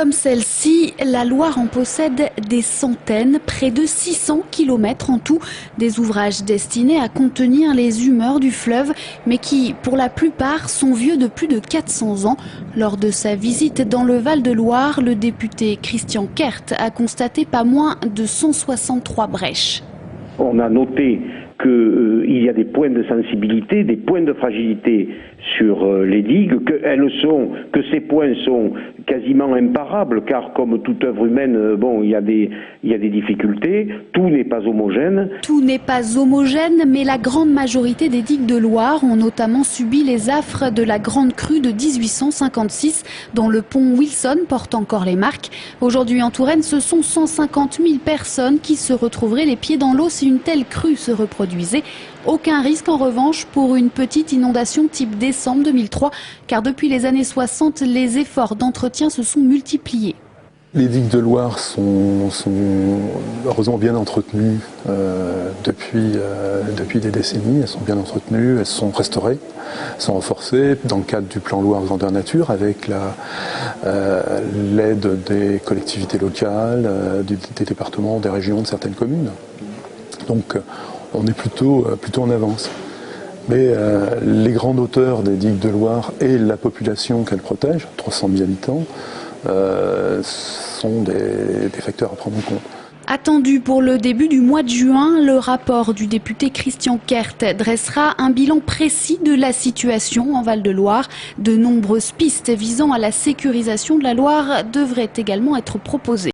Comme celle-ci, la Loire en possède des centaines, près de 600 km en tout, des ouvrages destinés à contenir les humeurs du fleuve, mais qui, pour la plupart, sont vieux de plus de 400 ans. Lors de sa visite dans le Val-de-Loire, le député Christian Kert a constaté pas moins de 163 brèches. On a noté qu'il y a des points de sensibilité, des points de fragilité sur les digues, que ces points sont quasiment imparables, car comme toute œuvre humaine, il y a des difficultés, tout n'est pas homogène. Tout n'est pas homogène, mais la grande majorité des digues de Loire ont notamment subi les affres de la grande crue de 1856, dont le pont Wilson porte encore les marques. Aujourd'hui en Touraine, ce sont 150 000 personnes qui se retrouveraient les pieds dans l'eau si une telle crue se reproduisait. Aucun risque en revanche pour une petite inondation type décembre 2003, car depuis les années 60, les efforts d'entretien se sont multipliés. Les digues de Loire sont heureusement bien entretenues depuis des décennies. Elles sont bien entretenues, elles sont restaurées, elles sont renforcées dans le cadre du plan Loire Grandeur Nature avec l'aide des collectivités locales, des départements, des régions, de certaines communes. Donc on est plutôt en avance. Mais les grandes hauteurs des digues de Loire et la population qu'elles protègent, 300 000 habitants, sont des facteurs à prendre en compte. Attendu pour le début du mois de juin, le rapport du député Christian Kert dressera un bilan précis de la situation en Val-de-Loire. De nombreuses pistes visant à la sécurisation de la Loire devraient également être proposées.